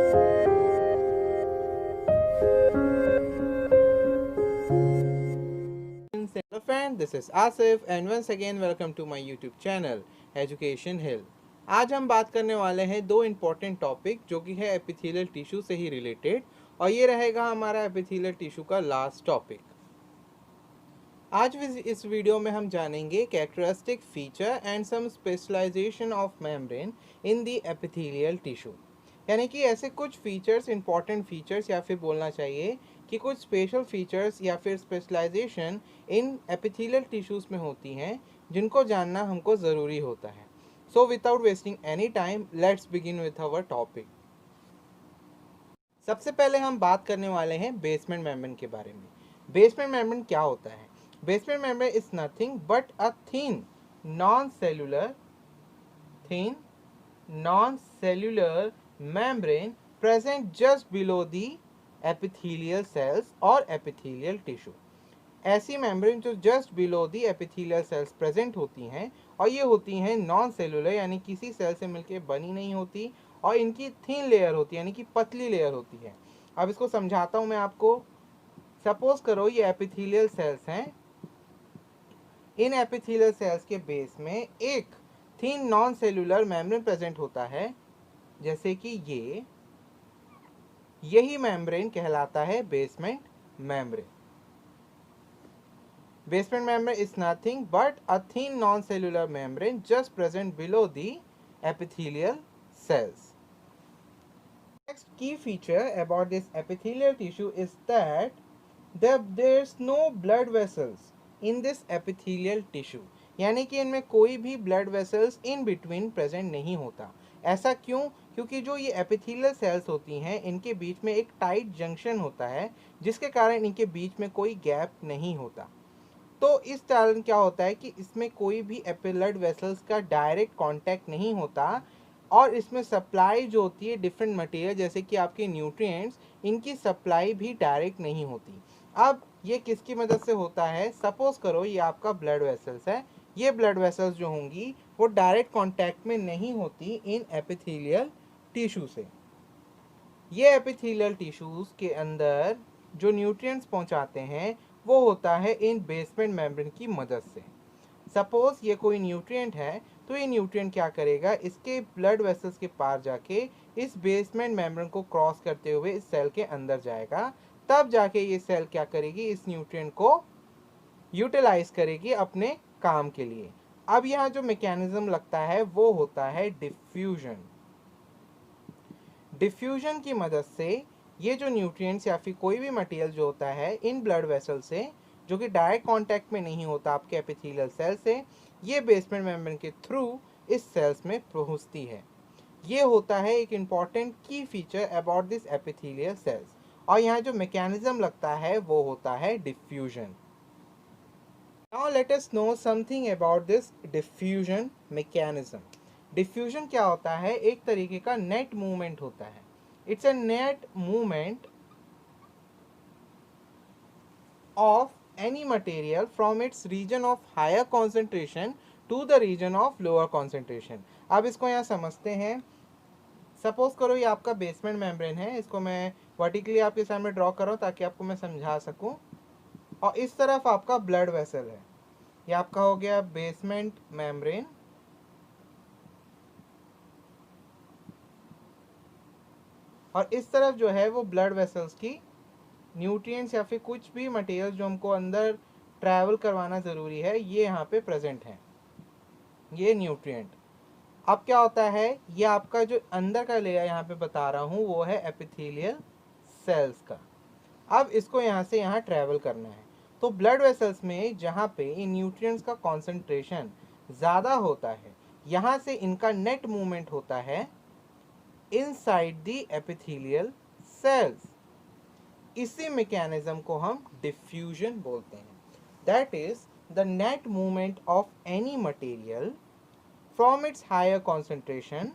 Hello friend, this is Asif and once again welcome to my YouTube channel Education Hill। आज हम बात करने वाले हैं दो इम्पॉर्टेंट टॉपिक जो कि है एपिथेलियल टिश्यू से ही रिलेटेड, और ये रहेगा हमारा एपिथेलियल टिश्यू का लास्ट टॉपिक। आज इस वीडियो में हम जानेंगे characteristic feature and some specialisation of membrane in the epithelial tissue, यानी कि ऐसे कुछ फीचर्स, इंपॉर्टेंट फीचर्स, या फिर बोलना चाहिए कि कुछ स्पेशल फीचर्स या फिर स्पेशलाइजेशन इन एपिथेलियल टिश्यूज़ में होती हैं जिनको जानना हमको ज़रूरी होता है। So without wasting any time let's begin with our topic. सबसे पहले हम बात करने वाले हैं बेसमेंट मेम्ब्रेन के बारे में। बेसमेंट मेम्ब्रेन क्या होता है? Basement membrane is nothing but a thin non-cellular membrane present just below the epithelial cells और epithelial tissue। ऐसी मेम्ब्रेन जो just below the epithelial cells present होती हैं, और ये होती हैं नॉन सेलुलर, यानी किसी सेल से मिलकर बनी नहीं होती, और इनकी थिन लेयर होती है, यानी कि पतली लेयर होती है। अब इसको समझाता हूँ मैं आपको। सपोज करो ये एपिथेलियल सेल्स हैं, इन एपिथेलियल सेल्स के बेस में एक thin non cellular membrane present होता है, जैसे कि यही मेम्ब्रेन कहलाता है basement membrane. Basement membrane is nothing but a thin non-cellular membrane just present below the epithelial cells. Next key feature about this epithelial tissue is that there's no blood vessels in this epithelial tissue, यानी कि इनमें कोई भी blood vessels in between present नहीं होता। ऐसा क्यों? क्योंकि जो ये एपिथेलियल सेल्स होती हैं इनके बीच में एक टाइट जंक्शन होता है, जिसके कारण इनके बीच में कोई गैप नहीं होता। तो इस कारण क्या होता है कि इसमें कोई भी ब्लड वेसल्स का डायरेक्ट कांटेक्ट नहीं होता, और इसमें सप्लाई जो होती है डिफरेंट मटेरियल जैसे कि आपके न्यूट्रिएंट्स, इनकी सप्लाई भी डायरेक्ट नहीं होती। अब ये किसकी मदद से होता है? सपोज करो ये आपका ब्लड वेसल्स है, ये ब्लड वेसल्स जो होंगी वो डायरेक्ट कांटेक्ट में नहीं होती इन एपिथेलियल टिश्यू से। ये एपिथेलियल टिश्यूज़ के अंदर जो न्यूट्रिएंट्स पहुंचाते हैं वो होता है इन बेसमेंट मेम्ब्रेन की मदद से। सपोज ये कोई न्यूट्रिएंट है, तो ये न्यूट्रिएंट क्या करेगा, इसके ब्लड वेसल्स के पार जाके इस बेसमेंट मेम्ब्रेन को क्रॉस करते हुए इस सेल के अंदर जाएगा। तब जाके ये सेल क्या करेगी, इस न्यूट्रिएंट को यूटिलाइज करेगी अपने काम के लिए। अब यहाँ जो मैकेनिज्म लगता है वो होता है डिफ्यूजन। डिफ्यूजन की मदद से ये जो न्यूट्रिएंट्स या फिर कोई भी मटेरियल जो होता है इन ब्लड वेसल से, जो कि डायरेक्ट कांटेक्ट में नहीं होता आपके एपिथेलियल सेल से, ये बेसमेंट मेम्ब्रेन के थ्रू इस सेल्स में पहुंचती है। ये होता है एक इम्पॉर्टेंट की feature about this epithelial cells, और यहाँ जो मैकेनिज्म लगता है वो होता है diffusion. Now let us know something about this diffusion mechanism. Diffusion क्या होता है? एक तरीके का नेट मूवमेंट होता है। It's a net movement of any material from its region of higher concentration to the region of lower concentration। अब इसको यहाँ समझते हैं। सपोज करो ये आपका बेसमेंट मेम्ब्रेन है, इसको मैं वर्टिकली आपके सामने ड्रॉ कर रहा हूँ ताकि आपको मैं समझा सकूँ, और इस तरफ आपका ब्लड वेसल है, ये आपका हो गया बेसमेंट मेम्ब्रेन, और इस तरफ जो है वो ब्लड वेसल्स की न्यूट्रिएंट्स या फिर कुछ भी मटेरियल जो हमको अंदर ट्रैवल करवाना ज़रूरी है, ये यहाँ पे प्रेजेंट है, ये न्यूट्रिएंट। अब क्या होता है, ये आपका जो अंदर का लेयर यहाँ पे बता रहा हूँ वो है एपिथेलियल सेल्स का। अब इसको यहाँ से यहाँ ट्रैवल करना है, तो ब्लड वेसल्स में जहाँ पे इन न्यूट्रिएंट्स का कॉन्सेंट्रेशन ज़्यादा होता है, यहाँ से इनका नेट मूवमेंट होता है इनसाइड द एपिथेलियल सेल्स। इसी मैकेनिज्म को हम डिफ्यूजन बोलते हैं। That is the net movement of any material from its higher concentration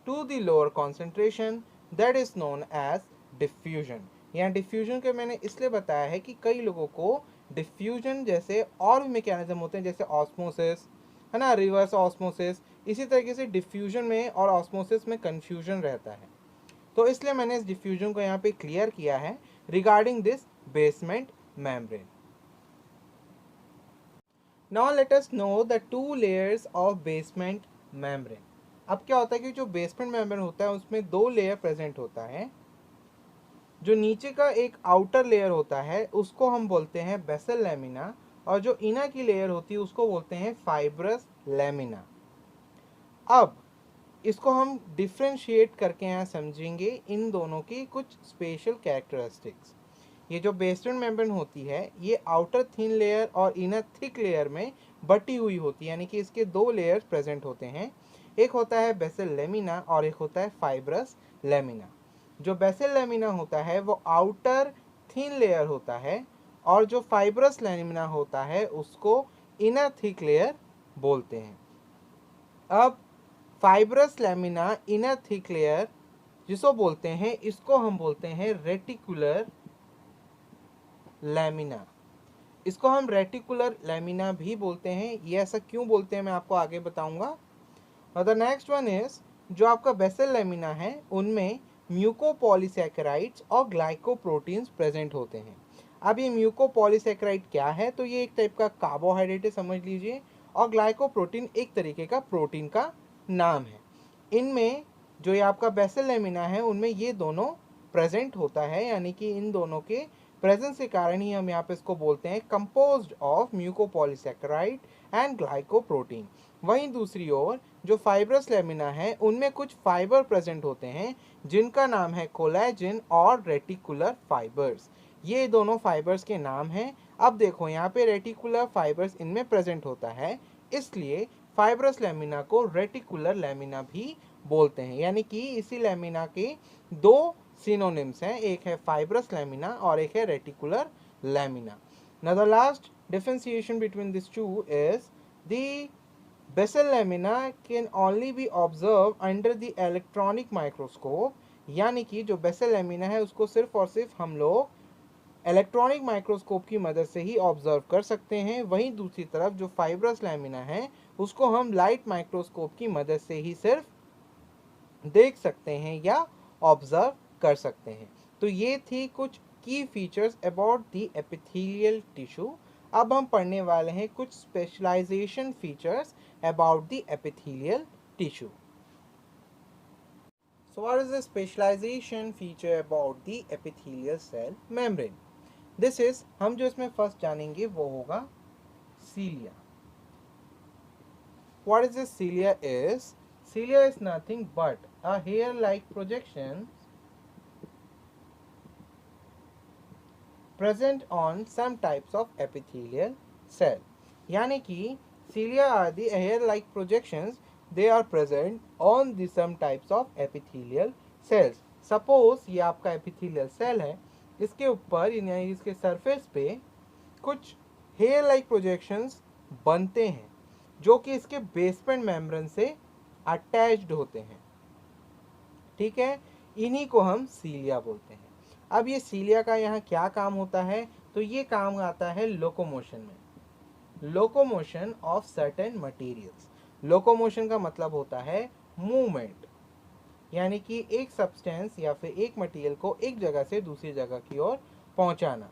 to the lower concentration, that is known as diffusion. यहाँ डिफ्यूजन के मैंने इसलिए बताया है कि कई लोगों को डिफ्यूजन जैसे और भी मैकेनिज्म होते हैं, जैसे ऑस्मोसिस है ना, रिवर्स ऑस्मोसिस, इसी तरीके से डिफ्यूजन में और ऑस्मोसिस में कन्फ्यूजन रहता है। तो इसलिए मैंने इस डिफ्यूजन को यहाँ पे क्लियर किया है regarding this basement membrane. Now let us know the two layers of basement membrane. अब क्या होता है कि जो बेसमेंट मेम्ब्रेन होता है उसमें दो लेयर प्रेजेंट होता है। जो नीचे का एक आउटर लेयर होता है उसको हम बोलते हैं बेसल लैमिना, और जो इनर की लेयर होती है उसको बोलते हैं फाइब्रस लैमिना। अब इसको हम डिफ्रेंशिएट करके यहाँ समझेंगे इन दोनों की कुछ स्पेशल कैरेक्टरिस्टिक्स। ये जो बेसमेंट मेम्ब्रेन होती है ये आउटर थिन लेयर और इनर थिक लेयर में बटी हुई होती है, यानी कि इसके दो लेयर्स प्रेजेंट होते हैं। एक होता है बेसल लेमिना और एक होता है फाइब्रस लेमिना। जो बेसल लेमिना होता है वो आउटर थिन लेयर होता है, और जो फाइब्रस लेमिना होता है उसको इनर थिक लेयर बोलते हैं। अब fibrous lamina inner thick layer जिसको बोलते हैं इसको हम बोलते हैं रेटिकुलर लैमिना। इसको हम रेटिकुलर लैमिना भी बोलते हैं। ये ऐसा क्यों बोलते हैं मैं आपको आगे बताऊंगा। और द नेक्स्ट वन इज, जो आपका बेसल लैमिना है उनमें म्यूकोपॉलीसैकेराइड्स और ग्लाइकोप्रोटीन्स प्रेजेंट होते हैं। अब ये म्यूकोपॉलीसैकेराइड क्या है, तो ये एक टाइप का कार्बोहाइड्रेट है समझ लीजिए, और ग्लाइकोप्रोटीन एक तरीके का प्रोटीन का नाम है। इनमें जो ये आपका बेसल लैमिना है उनमें ये दोनों प्रेजेंट होता है, यानी कि इन दोनों के प्रेजेंस के कारण ही हम यहाँ पे इसको बोलते हैं composed of mucopolysaccharide and glycoprotein. वहीं दूसरी ओर जो फाइब्रस लैमिना है उनमें कुछ फाइबर प्रेजेंट होते हैं जिनका नाम है कोलेजन और रेटिकुलर फाइबर्स। ये दोनों फाइबर्स के नाम हैं। अब देखो यहाँ पे रेटिकुलर फाइबर्स इनमें प्रेजेंट होता है, इसलिए फाइब्रस लैमिना को रेटिकुलर लैमिना भी बोलते हैं। यानी कि इसी लैमिना के दो सिनोनिम्स हैं, एक है फाइब्रस लैमिना और एक है reticular lamina. Now the last differentiation between this two is the basal lamina can only be observe under the electronic microscope. यानी कि जो बेसल लैमिना है उसको सिर्फ और सिर्फ हम लोग इलेक्ट्रॉनिक माइक्रोस्कोप की मदद से ही ऑब्जर्व कर सकते हैं। वहीं दूसरी तरफ जो फाइब्रस लैमिना है उसको हम लाइट माइक्रोस्कोप की मदद से ही सिर्फ देख सकते हैं या ऑब्जर्व कर सकते हैं। तो ये थी कुछ key features about the epithelial tissue. अब हम पढ़ने वाले हैं कुछ specialisation features about the epithelial tissue. So what is the specialization feature about the epithelial cell membrane? This is, हम जो इसमें फर्स्ट जानेंगे वो होगा cilia. What is this cilia is? Cilia is nothing but a hair-like projection present on some types of epithelial cell. यानी कि cilia are the hair-like projections, they are present on the some types of epithelial cells. Suppose ये आपका epithelial cell है, इसके ऊपर यानी इसके surface पे कुछ hair-like projections बनते हैं जो कि इसके बेसमेंट मेम्ब्रेन से अटैच्ड होते हैं। ठीक है, इन्हीं को हम सीलिया बोलते हैं। अब ये सीलिया का यहाँ क्या काम होता है, तो ये काम आता है लोकोमोशन में, locomotion of certain materials. Locomotion का मतलब होता है मूवमेंट, यानी कि एक सब्सटेंस या फिर एक मटेरियल को एक जगह से दूसरी जगह की ओर पहुंचाना।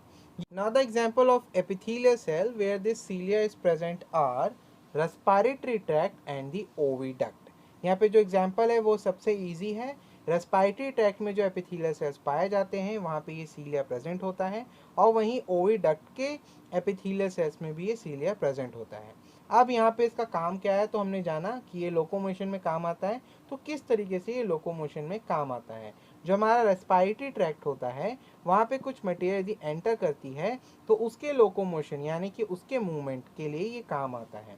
Now the example of epithelial cell where this cilia is present are respiratory tract and the oviduct. यहाँ पे जो एग्जाम्पल है वो सबसे इजी है। रेस्पिरेटरी ट्रैक्ट में जो एपिथेलियल सेल्स पाए जाते हैं वहाँ पे ये सीलिया प्रेजेंट होता है, और वहीं ओविडक्ट के एपिथेलियल सेल्स में भी ये सीलिया प्रेजेंट होता है। अब यहाँ पे इसका काम क्या है, तो हमने जाना कि ये लोकोमोशन में काम आता है। तो किस तरीके से ये लोकोमोशन में काम आता है, जो हमारा रेस्पिरेटरी ट्रैक्ट होता है वहाँ पे कुछ मटेरियल यदि एंटर करती है तो उसके लोकोमोशन यानी कि उसके मूवमेंट के लिए ये काम आता है।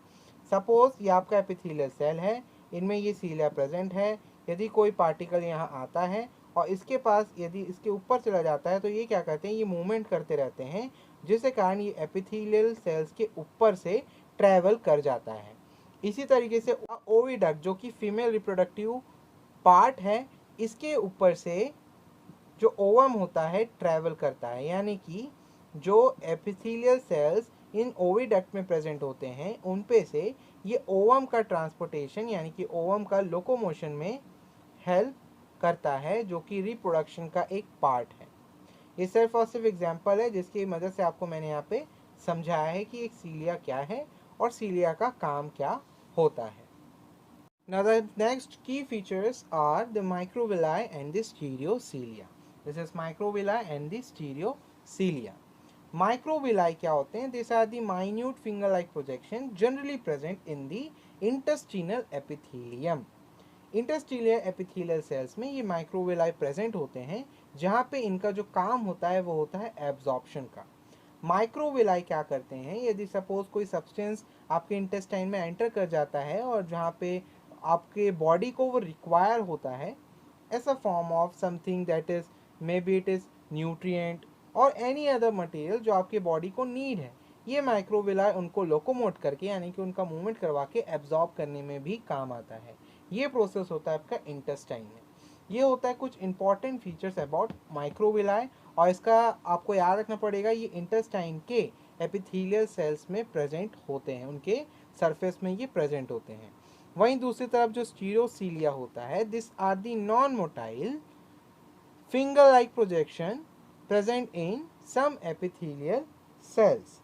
सपोज ये आपका एपिथेलियल सेल है, इनमें ये सीलिया प्रेजेंट है। यदि कोई पार्टिकल यहाँ आता है और इसके पास यदि इसके ऊपर चला जाता है तो ये क्या करते हैं, ये मूवमेंट करते रहते हैं, जिसके कारण ये एपिथेलियल सेल्स के ऊपर से ट्रैवल कर जाता है। इसी तरीके से ओविडक्ट जो कि फीमेल रिप्रोडक्टिव पार्ट है, इसके ऊपर से जो ओवम होता है ट्रैवल करता है। यानी कि जो एपिथेलियल सेल्स इन ओविडक्ट में प्रेजेंट होते हैं उन पे से ये ओवम का ट्रांसपोर्टेशन यानी कि ओवम का लोकोमोशन में हेल्प करता है जो कि रिप्रोडक्शन का एक पार्ट है। ये सिर्फ और सिर्फ एग्जाम्पल है जिसकी मदद से आपको मैंने यहाँ पे समझाया है कि एक सीलिया क्या है और सीलिया का काम क्या होता है। Now the next key features are the microvilli and the stereocilia. This is microvilli and the stereocilia. Microvilli क्या होते हैं? These are the minute finger-like projection generally present in the intestinal epithelium. इंटरस्टीलियर एपिथेलियल सेल्स में ये microvilli present होते हैं, जहाँ पे इनका जो काम होता है वो होता है एब्जॉर्प्शन का। माइक्रोविलाई क्या करते हैं? यदि सपोज कोई सब्सटेंस आपके इंटेस्टाइन में एंटर कर जाता है और जहाँ पे आपके बॉडी को वो रिक्वायर होता है as a form of something that is may be it is nutrient और एनी अदर मटेरियल जो आपके बॉडी को नीड है, ये माइक्रोविलाई उनको लोकोमोट करके यानी कि उनका मूवमेंट करवा के एब्जॉर्ब करने में भी काम आता है। ये प्रोसेस होता है आपका इंटेस्टाइन में। ये होता है कुछ इंपॉर्टेंट फीचर्स अबाउट माइक्रोविलाई, और इसका आपको याद रखना पड़ेगा ये इंटेस्टाइन के एपिथेलियल सेल्स में प्रेजेंट होते हैं, उनके सरफेस में ये प्रेजेंट होते हैं। वहीं दूसरी तरफ जो स्टीरियोसीलिया होता है, this are the non motile finger like projection present in some epithelial cells.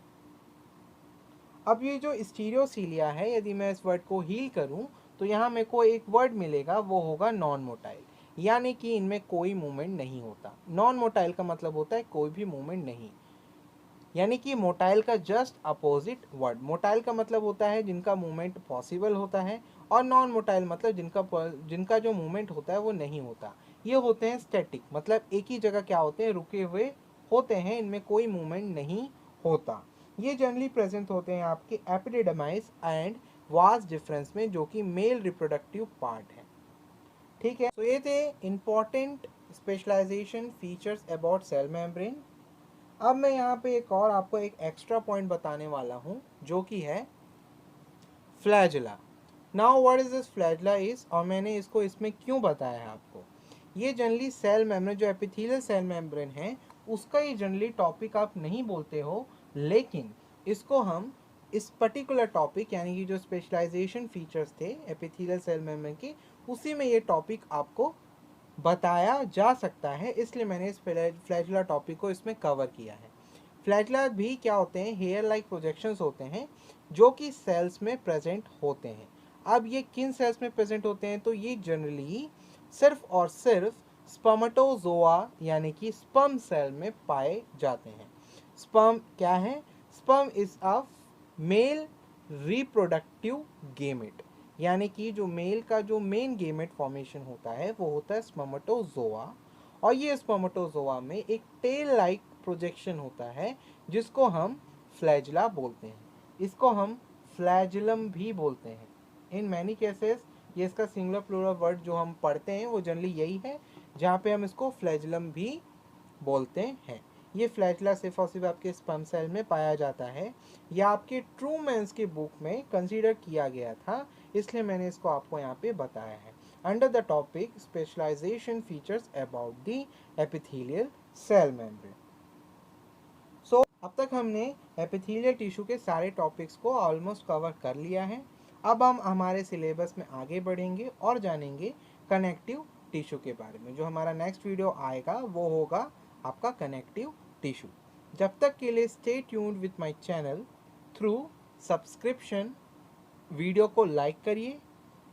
अब ये जो स्टीरियोसीलिया है, यदि मैं इस वर्ड को हील करूं तो यहाँ मेरे को एक वर्ड मिलेगा, वो होगा नॉन मोटाइल, यानी कि इनमें कोई मूवमेंट नहीं होता। नॉन मोटाइल का मतलब होता है कोई भी मूवमेंट नहीं, यानी कि मोटाइल का जस्ट अपोजिट वर्ड। मोटाइल का मतलब होता है जिनका मूवमेंट पॉसिबल होता है, और नॉन मोटाइल मतलब जिनका जो मूवमेंट होता है वो नहीं होता। ये होते हैं स्टैटिक, मतलब एक ही जगह क्या होते हैं, रुके हुए होते हैं, इनमें कोई मूवमेंट नहीं होता। ये जनरली प्रेजेंट होते हैं आपके एपिडिडमाइस एंड वास डिफरेंस में, जो कि मेल रिप्रोडक्टिव पार्ट है। ठीक है, तो ये थे important specialisation features about cell membrane. अब मैं यहाँ पे एक और आपको एक एक्स्ट्रा पॉइंट बताने वाला हूँ, जो कि है flagella. Now what is this flagella is, और मैंने इसको इसमें क्यों बताया है आपको। ये जनरली सेल मेम्ब्रेन, जो एपिथेलियल सेल मेम्ब्रेन है, उसका ये जनरली टॉपिक आप नहीं बोलते हो, लेकिन इसको हम इस पर्टिकुलर टॉपिक यानी कि जो स्पेशलाइजेशन फीचर्स थे एपिथेलियल सेल मेम्ब्रेन के, उसी में ये टॉपिक आपको बताया जा सकता है, इसलिए मैंने इस फ्लैजिला टॉपिक को इसमें कवर किया है। फ्लैजिला भी क्या होते हैं? हेयर लाइक प्रोजेक्शंस होते हैं जो कि सेल्स में प्रेजेंट होते हैं। अब ये किन सेल्स में प्रेजेंट होते हैं? तो ये जनरली सिर्फ और सिर्फ स्पर्मेटोजोआ यानी कि स्पर्म सेल में पाए जाते हैं। स्पर्म क्या है? Sperm is a male reproductive gamete, यानी कि जो मेल का जो मेन गेमेट फॉर्मेशन होता है वो होता है स्पर्मेटोजोआ, और ये स्पर्मेटोजोआ में एक टेल लाइक प्रोजेक्शन होता है जिसको हम फ्लैजिला बोलते हैं। इसको हम फ्लैजिलम भी बोलते हैं। इन मैनी केसेस ये इसका सिंगुलर प्लूरल वर्ड जो हम पढ़ते हैं वो जनरली यही है, जहाँ पे हम इसको फ्लैजिलम भी बोलते हैं। ये फ्लैजिला सिर्फ और सिर्फ आपके स्पर्म सेल में पाया जाता है। यह आपके ट्रूमैन्स की बुक में कंसीडर किया गया था, इसलिए मैंने इसको आपको यहाँ पे बताया है under the topic specialization features about the epithelial cell membrane. So अब तक हमने एपिथेलियल टिश्यू के सारे टॉपिक्स को ऑलमोस्ट कवर कर लिया है। अब हम हमारे सिलेबस में आगे बढ़ेंगे और जानेंगे कनेक्टिव टिश्यू के बारे में। जो हमारा नेक्स्ट वीडियो आएगा वो होगा आपका कनेक्टिव टिश्यू। जब तक के लिए stay tuned with my channel through subscription. Video को लाइक करिए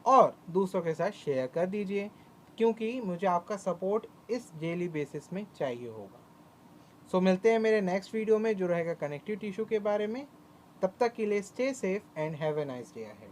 और दूसरों के साथ शेयर कर दीजिए, क्योंकि मुझे आपका सपोर्ट इस डेली बेसिस में चाहिए होगा। सो मिलते हैं मेरे नेक्स्ट वीडियो में जो रहेगा कनेक्टिव टिश्यू के बारे में। तब तक के लिए stay safe and have a nice day ahead.